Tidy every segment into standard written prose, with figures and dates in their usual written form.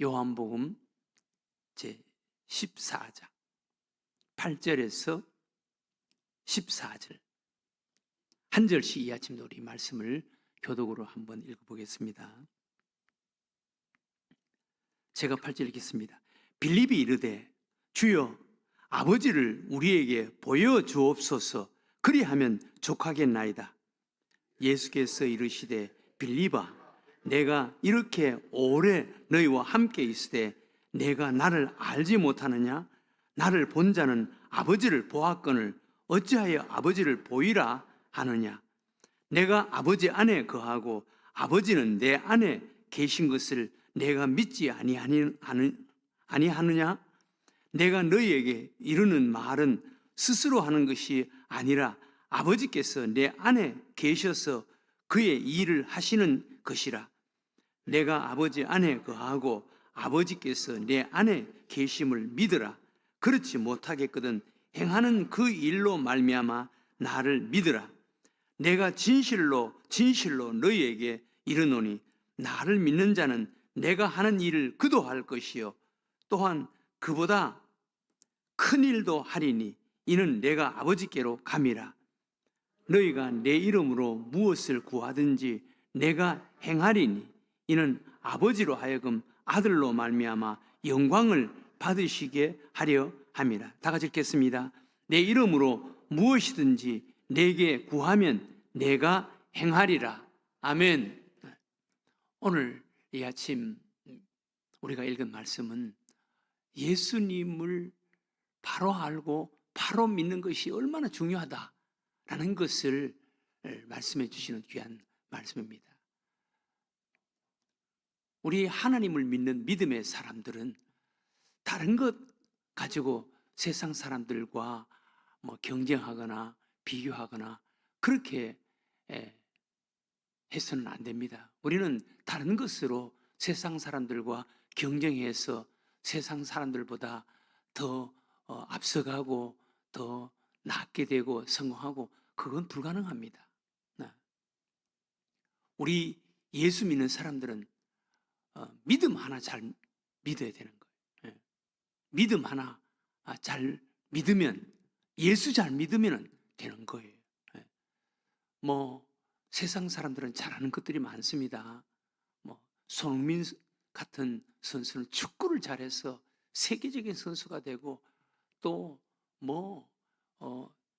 요한복음 제 14장 8절에서 14절 한 절씩 이 아침도 우리 말씀을 교독으로 한번 읽어보겠습니다. 제가 8절 읽겠습니다. 빌립이 이르되 주여 아버지를 우리에게 보여주옵소서. 그리하면 족하겠나이다. 예수께서 이르시되 빌립아 내가 이렇게 오래 너희와 함께 있으되 내가 나를 알지 못하느냐? 나를 본 자는 아버지를 보았거늘 어찌하여 아버지를 보이라 하느냐? 내가 아버지 안에 거하고 아버지는 내 안에 계신 것을 내가 믿지 아니하느냐? 내가 너희에게 이르는 말은 스스로 하는 것이 아니라 아버지께서 내 안에 계셔서 그의 일을 하시는 것이라. 내가 아버지 안에 거하고 아버지께서 내 안에 계심을 믿으라. 그렇지 못하겠거든 행하는 그 일로 말미암아 나를 믿으라. 내가 진실로 너희에게 이르노니 나를 믿는 자는 내가 하는 일을 그도 할 것이요 또한 그보다 큰 일도 하리니 이는 내가 아버지께로 감이라. 너희가 내 이름으로 무엇을 구하든지 내가 행하리니 이는 아버지로 하여금 아들로 말미암아 영광을 받으시게 하려 함이라. 다 같이 읽겠습니다. 내 이름으로 무엇이든지 내게 구하면 내가 행하리라. 아멘. 오늘 이 아침 우리가 읽은 말씀은 예수님을 바로 알고 바로 믿는 것이 얼마나 중요하다라는 것을 말씀해 주시는 귀한 말씀입니다. 우리 하나님을 믿는 믿음의 사람들은 다른 것 가지고 세상 사람들과 경쟁하거나 비교하거나 그렇게 해서는 안 됩니다. 우리는 다른 것으로 세상 사람들과 경쟁해서 세상 사람들보다 더 앞서가고 더 낫게 되고 성공하고 그건 불가능합니다. 우리 예수 믿는 사람들은 믿음 하나 잘 믿어야 되는 거예요. 믿음 하나 잘 믿으면 예수 잘 믿으면 되는 거예요. 세상 사람들은 잘하는 것들이 많습니다. 손흥민 같은 선수는 축구를 잘해서 세계적인 선수가 되고 또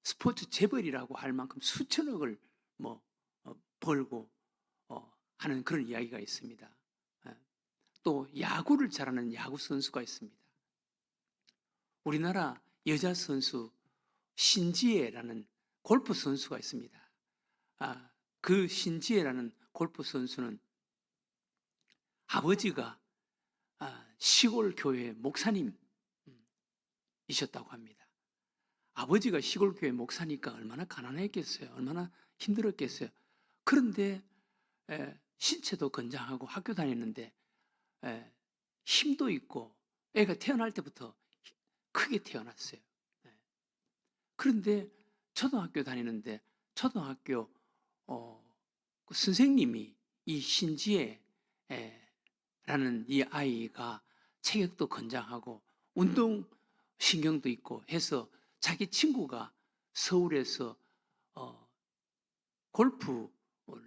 스포츠 재벌이라고 할 만큼 수천억을 벌고 하는 그런 이야기가 있습니다. 또 야구를 잘하는 야구 선수가 있습니다. 우리나라 여자 선수 신지혜라는 골프 선수가 있습니다. 그 신지혜라는 골프 선수는 아버지가 시골 교회 목사님이셨다고 합니다. 아버지가 시골 교회 목사니까 얼마나 가난했겠어요. 얼마나 힘들었겠어요. 그런데 신체도 건장하고 학교 다니는데 힘도 있고 애가 태어날 때부터 크게 태어났어요. 그런데 초등학교 다니는데 초등학교 그 선생님이 이 신지혜라는 이 아이가 체격도 건장하고 운동 신경도 있고 해서 자기 친구가 서울에서 골프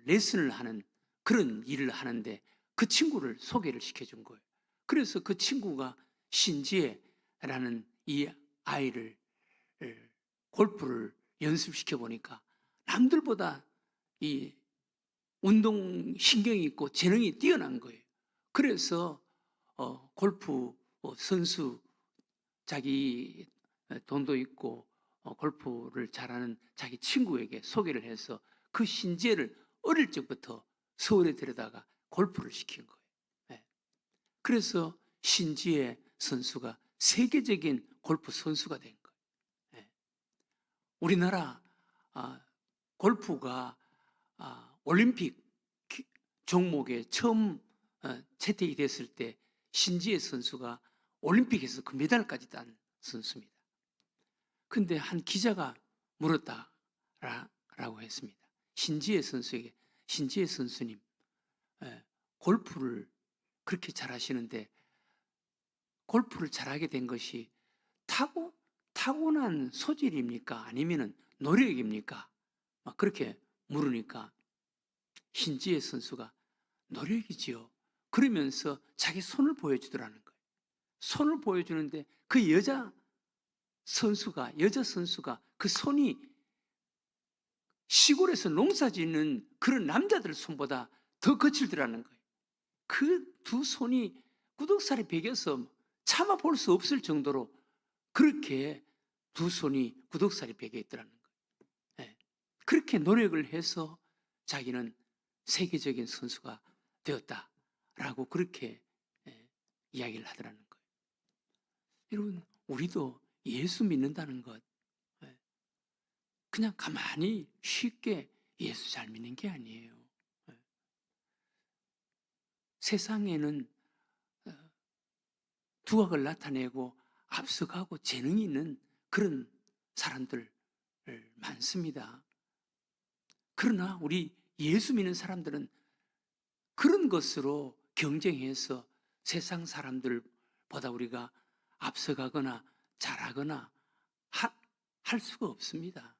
레슨을 하는 그런 일을 하는데 그 친구를 소개를 시켜준 거예요. 그래서 그 친구가 신지혜라는 이 아이를 골프를 연습시켜 보니까 남들보다 이 운동 신경이 있고 재능이 뛰어난 거예요. 그래서 골프 선수 자기 돈도 있고 골프를 잘하는 자기 친구에게 소개를 해서 그 신지혜를 어릴 적부터 서울에 데려다가 골프를 시킨 거예요. 그래서 신지혜 선수가 세계적인 골프 선수가 된 거예요. 우리나라 골프가 올림픽 종목에 처음 채택이 됐을 때 신지혜 선수가 올림픽에서 금메달까지 딴 선수입니다. 근데 한 기자가 물었다라고 했습니다. 신지혜 선수에게 신지혜 선수님 골프를 그렇게 잘하시는데 골프를 잘하게 된 것이 타고난 소질입니까? 아니면은 노력입니까? 막 그렇게 물으니까 신지혜 선수가 노력이지요. 그러면서 자기 손을 보여주더라는 거예요. 손을 보여주는데 그 여자 선수가 그 손이 시골에서 농사 짓는 그런 남자들 손보다 더 거칠더라는 거예요. 그 두 손이 구덕살이 베겨서 참아 볼 수 없을 정도로 그렇게 두 손이 구덕살이 베겨 있더라는 거예요. 예. 그렇게 노력을 해서 자기는 세계적인 선수가 되었다라고 그렇게 이야기를 하더라는 거예요. 여러분, 우리도 예수 믿는다는 것, 그냥 가만히 쉽게 예수 잘 믿는 게 아니에요. 세상에는 두각을 나타내고 앞서가고 재능이 있는 그런 사람들 많습니다. 그러나 우리 예수 믿는 사람들은 그런 것으로 경쟁해서 세상 사람들보다 우리가 앞서가거나 잘하거나 할 수가 없습니다.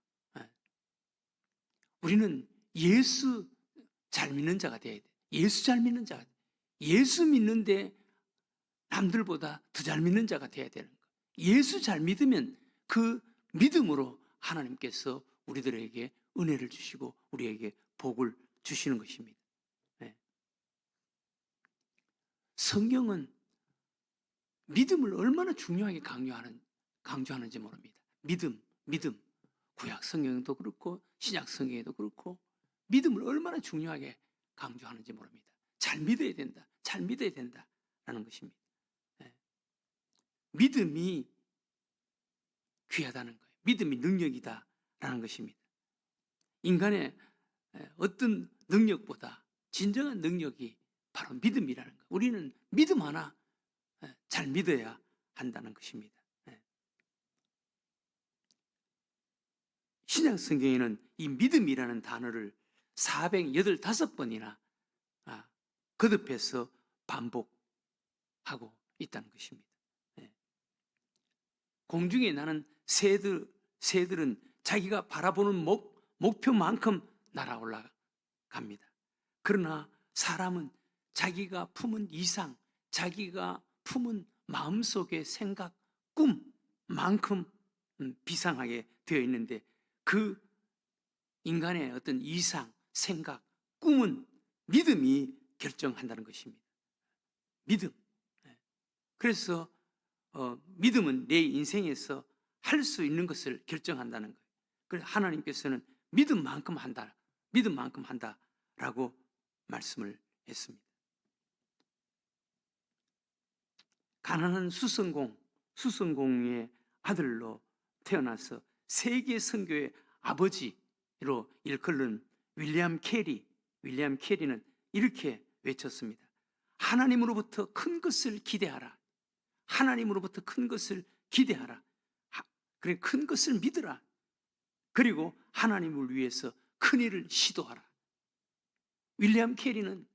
우리는 예수 잘 믿는 자가 돼야 돼. 예수 잘 믿는 자가 돼. 예수 믿는데 남들보다 더 잘 믿는 자가 돼야 되는 거예요. 예수 잘 믿으면 그 믿음으로 하나님께서 우리들에게 은혜를 주시고 우리에게 복을 주시는 것입니다. 네. 성경은 믿음을 얼마나 중요하게 강조하는지 모릅니다. 믿음. 구약 성경도 그렇고 신약 성경에도 그렇고 믿음을 얼마나 중요하게 강조하는지 모릅니다. 잘 믿어야 된다라는 것입니다. 믿음이 귀하다는 거예요. 믿음이 능력이다라는 것입니다. 인간의 어떤 능력보다 진정한 능력이 바로 믿음이라는 거예요. 우리는 믿음 하나 잘 믿어야 한다는 것입니다. 신약 성경에는 이 믿음이라는 단어를 485번이나 거듭해서 반복하고 있다는 것입니다. 공중에 나는 새들은 자기가 바라보는 목표만큼 날아 올라갑니다. 그러나 사람은 자기가 품은 이상, 자기가 품은 마음속의 생각, 꿈만큼 비상하게 되어 있는데 그 인간의 어떤 이상, 생각, 꿈은 믿음이 결정한다는 것입니다. 믿음. 그래서 믿음은 내 인생에서 할 수 있는 것을 결정한다는 거예요. 그래서 하나님께서는 믿음만큼 한다라고 말씀을 했습니다. 가난한 수성공의 아들로 태어나서 세계 선교의 아버지로 일컬는 윌리엄 캐리는 이렇게 외쳤습니다. 하나님으로부터 큰 것을 기대하라. 하나님으로부터 큰 것을 기대하라. 그래, 큰 것을 믿으라. 그리고 하나님을 위해서 큰 일을 시도하라. 윌리엄 캐리는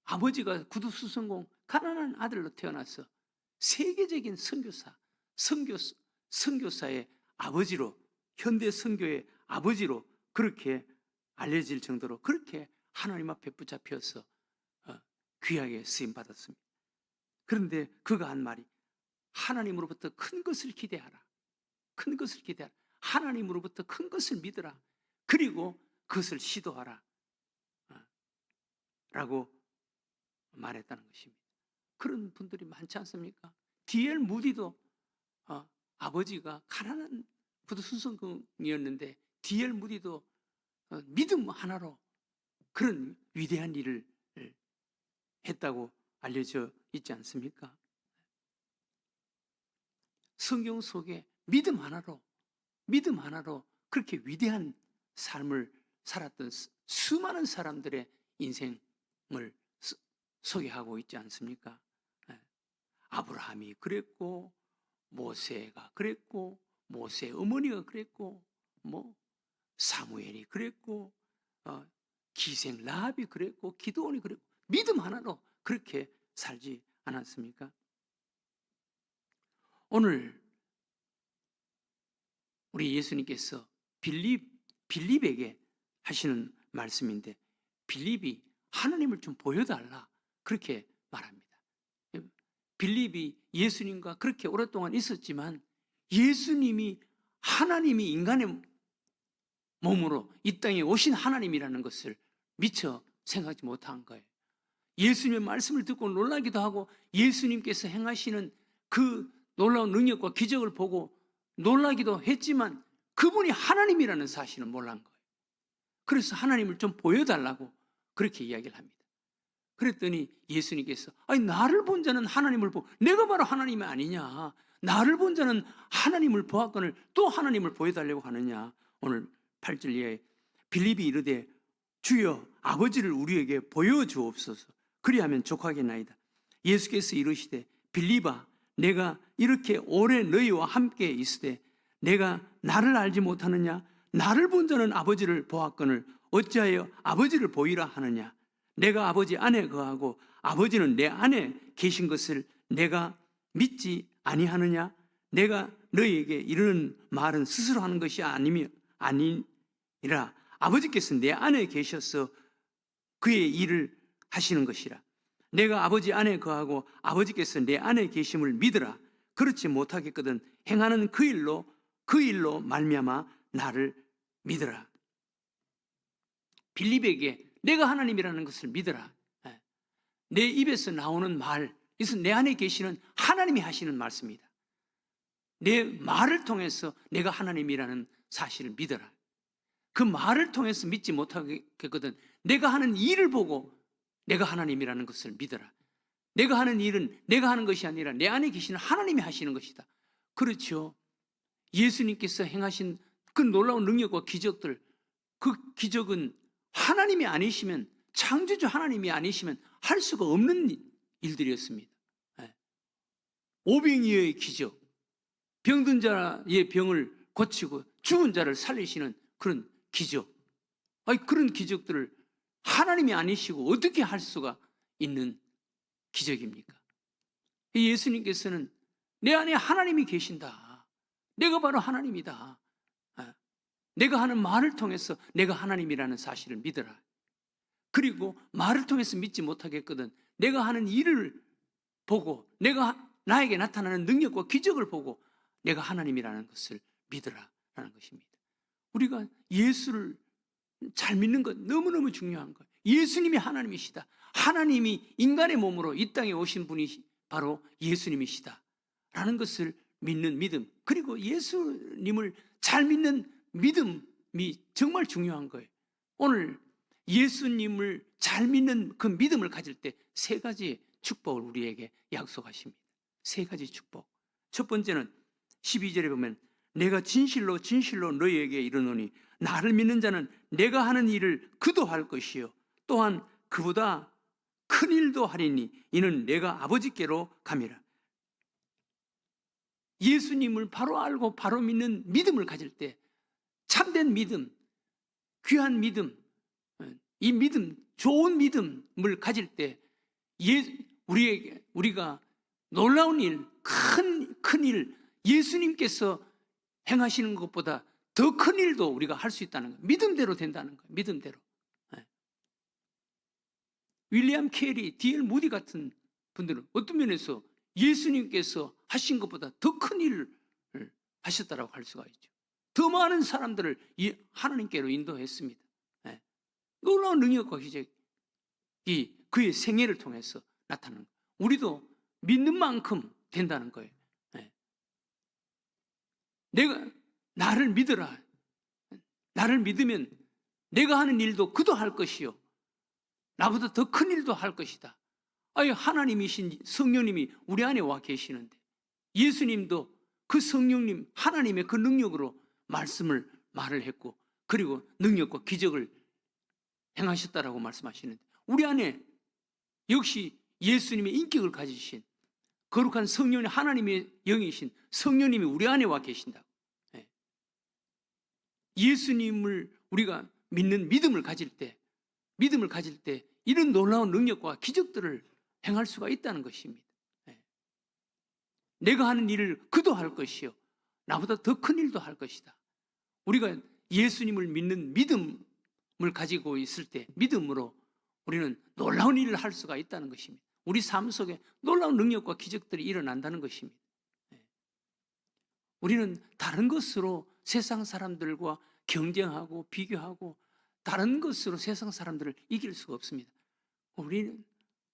아버지가 구두수성공 가난한 아들로 태어나서 세계적인 선교사의 아버지로, 현대 선교의 아버지로 그렇게 알려질 정도로 그렇게 하나님 앞에 붙잡혀서 귀하게 쓰임 받았습니다. 그런데 그가 한 말이 하나님으로부터 큰 것을 기대하라. 큰 것을 기대하라. 하나님으로부터 큰 것을 믿으라. 그리고 그것을 시도하라. 라고 말했다는 것입니다. 그런 분들이 많지 않습니까? D.L. 무디도 아버지가 가난한 부두수성공이었는데 D.L. 무디도 믿음 하나로 그런 위대한 일을 했다고 알려져 있지 않습니까? 성경 속에 믿음 하나로 그렇게 위대한 삶을 살았던 수많은 사람들의 인생을 소개하고 있지 않습니까? 아브라함이 그랬고, 모세가 그랬고, 모세 어머니가 그랬고, 사무엘이 그랬고, 기생 라합이 그랬고, 기드온이 그랬고, 믿음 하나로 그렇게 살지 않았습니까? 오늘 우리 예수님께서 빌립에게 하시는 말씀인데, 빌립이 하나님을 좀 보여달라 그렇게 말합니다. 빌립이 예수님과 그렇게 오랫동안 있었지만 예수님이 하나님이 인간의 몸으로 이 땅에 오신 하나님이라는 것을 미처 생각하지 못한 거예요. 예수님의 말씀을 듣고 놀라기도 하고 예수님께서 행하시는 그 놀라운 능력과 기적을 보고 놀라기도 했지만 그분이 하나님이라는 사실을 몰란 거예요. 그래서 하나님을 좀 보여달라고 그렇게 이야기를 합니다. 그랬더니 예수님께서 아니 나를 본 자는 하나님을 보고 내가 바로 하나님이 아니냐, 나를 본 자는 하나님을 보았거늘 또 하나님을 보여달라고 하느냐. 오늘 8절 이하에 빌립이 이르되 주여 아버지를 우리에게 보여주옵소서 그리하면 족하겠나이다. 예수께서 이르시되 빌립아 내가 이렇게 오래 너희와 함께 있으되 내가 나를 알지 못하느냐. 나를 본 자는 아버지를 보았거늘 어찌하여 아버지를 보이라 하느냐. 내가 아버지 안에 거하고 아버지는 내 안에 계신 것을 내가 믿지 아니하느냐. 내가 너희에게 이르는 말은 스스로 하는 것이 아니니라. 아버지께서 내 안에 계셔서 그의 일을 하시는 것이라. 내가 아버지 안에 거하고 아버지께서 내 안에 계심을 믿으라. 그렇지 못하겠거든 행하는 그 일로 말미암아 나를 믿으라. 빌립에게 내가 하나님이라는 것을 믿어라. 내 입에서 나오는 말, 이것은 내 안에 계시는 하나님이 하시는 말씀이다. 내 말을 통해서 내가 하나님이라는 사실을 믿어라. 그 말을 통해서 믿지 못하겠거든 내가 하는 일을 보고 내가 하나님이라는 것을 믿어라. 내가 하는 일은 내가 하는 것이 아니라 내 안에 계시는 하나님이 하시는 것이다. 그렇죠. 예수님께서 행하신 그 놀라운 능력과 기적들, 그 기적은 하나님이 아니시면, 창조주 하나님이 아니시면 할 수가 없는 일들이었습니다. 오병이어의 기적, 병든 자의 병을 고치고 죽은 자를 살리시는 그런 기적, 그런 기적들을 하나님이 아니시고 어떻게 할 수가 있는 기적입니까? 예수님께서는 내 안에 하나님이 계신다. 내가 바로 하나님이다. 내가 하는 말을 통해서 내가 하나님이라는 사실을 믿어라. 그리고 말을 통해서 믿지 못하겠거든 내가 하는 일을 보고 내가 나에게 나타나는 능력과 기적을 보고 내가 하나님이라는 것을 믿으라라는 것입니다. 우리가 예수를 잘 믿는 것 너무너무 중요한 거예요. 예수님이 하나님이시다. 하나님이 인간의 몸으로 이 땅에 오신 분이 바로 예수님이시다 라는 것을 믿는 믿음, 그리고 예수님을 잘 믿는 믿음이 정말 중요한 거예요. 오늘 예수님을 잘 믿는 그 믿음을 가질 때 세 가지 축복을 우리에게 약속하십니다. 세 가지 축복. 첫 번째는 12절에 보면 내가 진실로 진실로 너희에게 이르노니 나를 믿는 자는 내가 하는 일을 그도 할 것이요 또한 그보다 큰 일도 하리니 이는 내가 아버지께로 감이라. 예수님을 바로 알고 바로 믿는 믿음을 가질 때, 참된 믿음, 귀한 믿음, 이 믿음, 좋은 믿음을 가질 때 우리가 놀라운 일, 큰 일, 예수님께서 행하시는 것보다 더 큰 일도 우리가 할 수 있다는 거예요. 믿음대로 된다는 거예요. 믿음대로. 윌리엄 캐리, D.L. 무디 같은 분들은 어떤 면에서 예수님께서 하신 것보다 더 큰 일을 하셨다라고 할 수가 있죠. 더 많은 사람들을 하나님께로 인도했습니다. 놀라운 능력과 기적이 그의 생애를 통해서 나타나는 거예요. 우리도 믿는 만큼 된다는 거예요. 내가 나를 믿어라. 나를 믿으면 내가 하는 일도 그도 할 것이요 나보다 더 큰 일도 할 것이다. 하나님이신 성령님이 우리 안에 와 계시는데 예수님도 그 성령님 하나님의 그 능력으로 말을 했고 그리고 능력과 기적을 행하셨다라고 말씀하시는데 우리 안에 역시 예수님의 인격을 가지신 거룩한 성령님, 하나님의 영이신 성령님이 우리 안에 와 계신다고. 예수님을 우리가 믿는 믿음을 가질 때 이런 놀라운 능력과 기적들을 행할 수가 있다는 것입니다. 내가 하는 일을 그도 할 것이요 나보다 더 큰 일도 할 것이다. 우리가 예수님을 믿는 믿음을 가지고 있을 때 믿음으로 우리는 놀라운 일을 할 수가 있다는 것입니다. 우리 삶 속에 놀라운 능력과 기적들이 일어난다는 것입니다. 우리는 다른 것으로 세상 사람들과 경쟁하고 비교하고 다른 것으로 세상 사람들을 이길 수가 없습니다. 우리는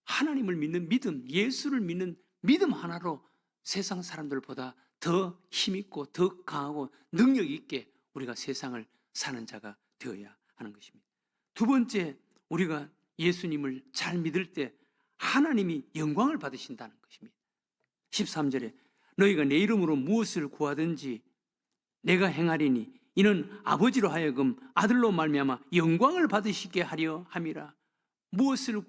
하나님을 믿는 믿음, 예수를 믿는 믿음 하나로 세상 사람들보다 더 힘있고 더 강하고 능력 있게 우리가 세상을 사는 자가 되어야 하는 것입니다. 두 번째, 우리가 예수님을 잘 믿을 때 하나님이 영광을 받으신다는 것입니다. 13절에 너희가 내 이름으로 무엇을 구하든지 내가 행하리니 이는 아버지로 하여금 아들로 말미암아 영광을 받으시게 하려 함이라. 무엇을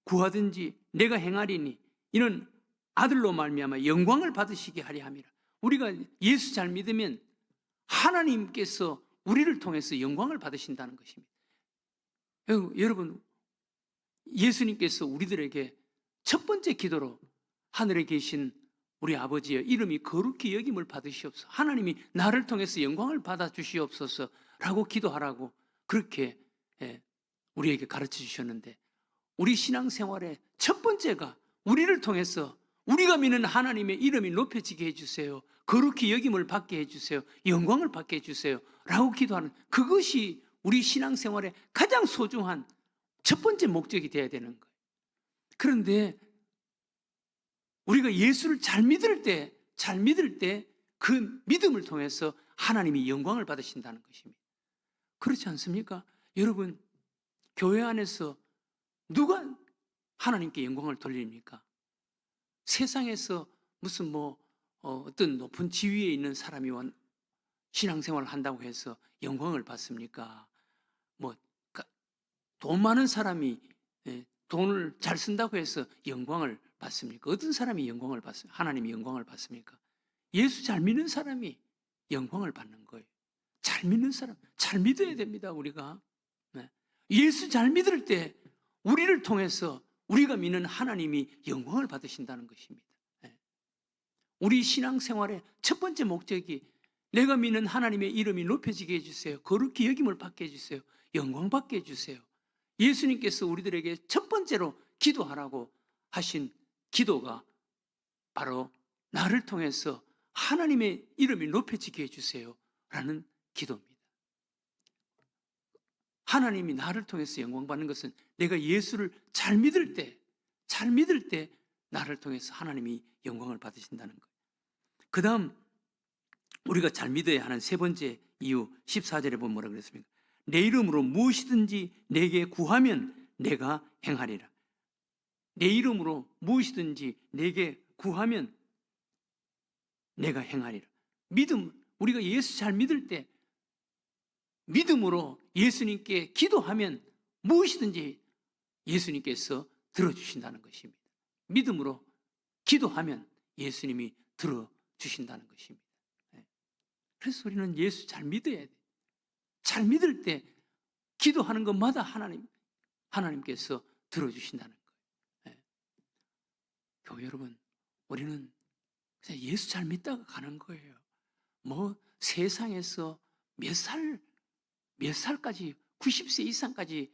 구하든지 내가 행하리니 이는 아들로 말미암아 영광을 받으시게 하려 함이라. 우리가 예수 잘 믿으면 하나님께서 우리를 통해서 영광을 받으신다는 것입니다. 여러분, 예수님께서 우리들에게 첫 번째 기도로 하늘에 계신 우리 아버지의 이름이 거룩히 여김을 받으시옵소서, 하나님이 나를 통해서 영광을 받아 주시옵소서 라고 기도하라고 그렇게 우리에게 가르쳐 주셨는데, 우리 신앙생활의 첫 번째가 우리를 통해서 우리가 믿는 하나님의 이름이 높여지게 해주세요, 거룩히 여김을 받게 해주세요, 영광을 받게 해주세요 라고 기도하는, 그것이 우리 신앙생활의 가장 소중한 첫 번째 목적이 되어야 되는 거예요. 그런데 우리가 예수를 잘 믿을 때 그 믿음을 통해서 하나님이 영광을 받으신다는 것입니다. 그렇지 않습니까? 여러분, 교회 안에서 누가 하나님께 영광을 돌립니까? 세상에서 무슨 어떤 높은 지위에 있는 사람이 신앙생활을 한다고 해서 영광을 받습니까? 돈 많은 사람이 돈을 잘 쓴다고 해서 영광을 받습니까? 어떤 사람이 영광을 받습니까? 하나님이 영광을 받습니까? 예수 잘 믿는 사람이 영광을 받는 거예요. 잘 믿는 사람, 잘 믿어야 됩니다, 우리가. 예수 잘 믿을 때 우리를 통해서 우리가 믿는 하나님이 영광을 받으신다는 것입니다. 우리 신앙생활의 첫 번째 목적이 내가 믿는 하나님의 이름이 높여지게 해주세요, 거룩히 여김을 받게 해주세요, 영광 받게 해주세요. 예수님께서 우리들에게 첫 번째로 기도하라고 하신 기도가 바로 나를 통해서 하나님의 이름이 높여지게 해주세요 라는 기도입니다. 하나님이 나를 통해서 영광 받는 것은 내가 예수를 잘 믿을 때 나를 통해서 하나님이 영광을 받으신다는 거예요. 그 다음 우리가 잘 믿어야 하는 세 번째 이유, 14절에 보면 뭐라 그랬습니까? 내 이름으로 무엇이든지 내게 구하면 내가 행하리라. 내 이름으로 무엇이든지 내게 구하면 내가 행하리라. 믿음, 우리가 예수 잘 믿을 때 믿음으로 예수님께 기도하면 무엇이든지 예수님께서 들어주신다는 것입니다. 믿음으로 기도하면 예수님이 들어주신다는 것입니다. 그래서 우리는 예수 잘 믿어야 돼요. 잘 믿을 때 기도하는 것마다 하나님께서 들어주신다는 거예요. 교회 여러분, 우리는 그냥 예수 잘 믿다가 가는 거예요. 세상에서 몇 살까지 90세 이상까지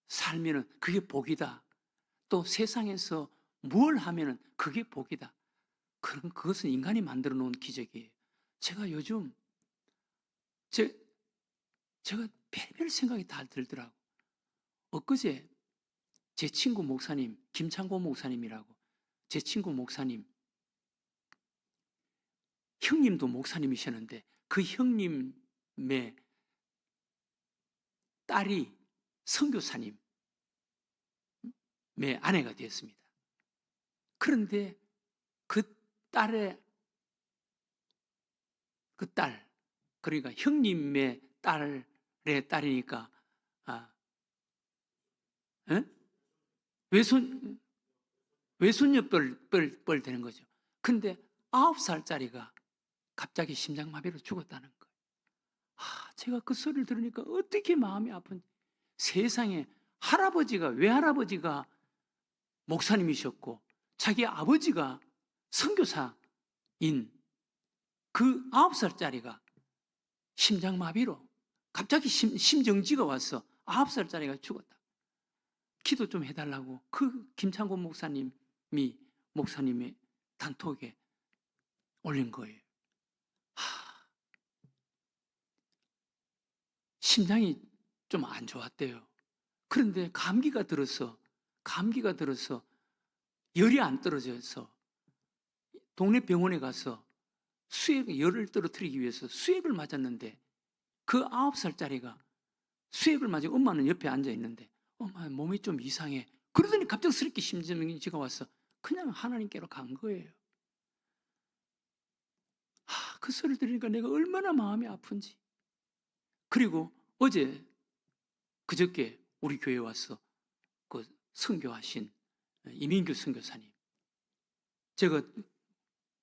살면은 그게 복이다. 또 세상에서 뭘 하면은 그게 복이다. 그것은 인간이 만들어 놓은 기적이에요. 제가 요즘 제가 별별 생각이 다 들더라고. 엊그제 제 친구 목사님, 김창고 목사님이라고, 제 친구 목사님, 형님도 목사님이셨는데 그 형님의 딸이 선교사님의 아내가 되었습니다. 그런데 그 딸, 그러니까 형님의 딸의 딸이니까 외손녀뻘 되는 거죠. 근데 9살짜리가 갑자기 심장마비로 죽었다는 거예요. 제가 그 소리를 들으니까 어떻게 마음이 아픈, 세상에 외할아버지가 목사님이셨고 자기 아버지가 선교사였는데 그 9살짜리가 심장마비로 갑자기 심정지가 와서 9살짜리가 죽었다. 기도 좀 해달라고 그 김창곤 목사님의 단톡에 올린 거예요. 심장이 좀 안 좋았대요. 그런데 감기가 들어서 열이 안 떨어져서 동네 병원에 가서 열을 떨어뜨리기 위해서 수액을 맞았는데 그 9살짜리가 수액을 맞은 엄마는 옆에 앉아 있는데 엄마 몸이 좀 이상해. 그러더니 갑작스럽게 심정지가 와서 그냥 하나님께로 간 거예요. 그 소리를 들으니까 내가 얼마나 마음이 아픈지. 그리고 그저께 우리 교회에 와서 그 선교하신 이민규 선교사님, 제가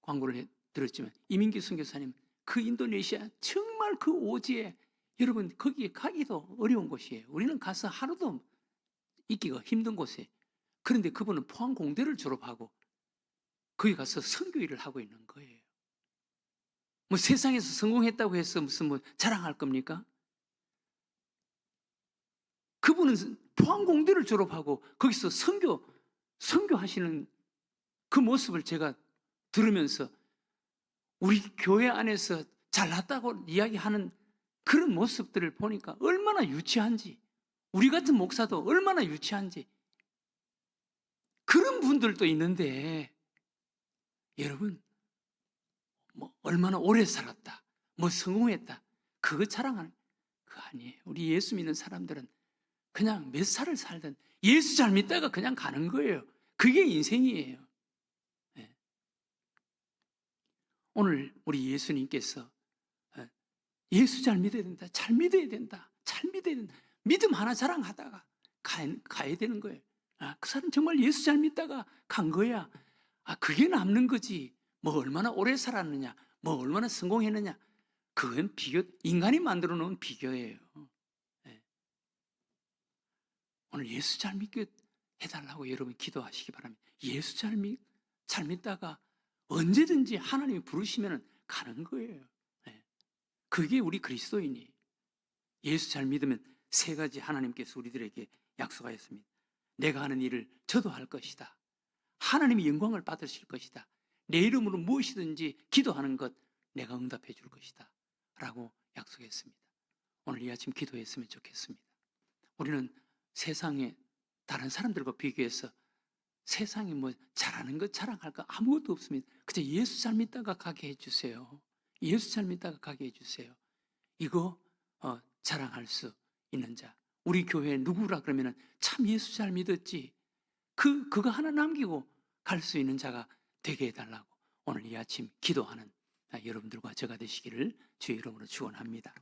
광고를 들었지만 이민규 선교사님 그 인도네시아 정말 그 오지에 여러분 거기에 가기도 어려운 곳이에요. 우리는 가서 하루도 있기가 힘든 곳에, 그런데 그분은 포항공대를 졸업하고 거기 가서 선교 일을 하고 있는 거예요. 뭐 세상에서 성공했다고 해서 무슨 뭐 자랑할 겁니까? 그분은 포항공대를 졸업하고 거기서 선교하시는 그 모습을 제가 들으면서 우리 교회 안에서 잘났다고 이야기하는 그런 모습들을 보니까 얼마나 유치한지, 우리 같은 목사도 얼마나 유치한지. 그런 분들도 있는데 여러분 뭐 얼마나 오래 살았다, 뭐 성공했다, 그거 자랑하는 그거 아니에요. 우리 예수 믿는 사람들은 그냥 몇 살을 살든 예수 잘 믿다가 그냥 가는 거예요. 그게 인생이에요. 네. 오늘 우리 예수님께서 예수 잘 믿어야 된다, 잘 믿어야 된다, 잘 믿어야 된다, 믿음 하나 자랑하다가 가야 되는 거예요. 그 사람 정말 예수 잘 믿다가 간 거야. 그게 남는 거지. 뭐 얼마나 오래 살았느냐, 뭐 얼마나 성공했느냐, 그건 인간이 만들어 놓은 비교예요. 네. 오늘 예수 잘 믿게 해달라고 여러분 기도하시기 바랍니다. 예수 잘 믿다가 언제든지 하나님이 부르시면 가는 거예요. 네. 그게 우리 그리스도인이. 예수 잘 믿으면 세 가지 하나님께서 우리들에게 약속하였습니다. 내가 하는 일을 저도 할 것이다. 하나님이 영광을 받으실 것이다. 내 이름으로 무엇이든지 기도하는 것 내가 응답해 줄 것이다 라고 약속했습니다. 오늘 이 아침 기도했으면 좋겠습니다. 우리는 세상에 다른 사람들과 비교해서 세상에 뭐 잘하는 것 자랑할 거 아무것도 없습니다. 그저 예수 잘 믿다가 가게 해주세요. 예수 잘 믿다가 가게 해주세요. 이거 자랑할 수 있는 자, 우리 교회 누구라 그러면은 참 예수 잘 믿었지, 그거 하나 남기고 갈 수 있는 자가 되게 해달라고 오늘 이 아침 기도하는 여러분들과 제가 되시기를 주의 이름으로 축원합니다.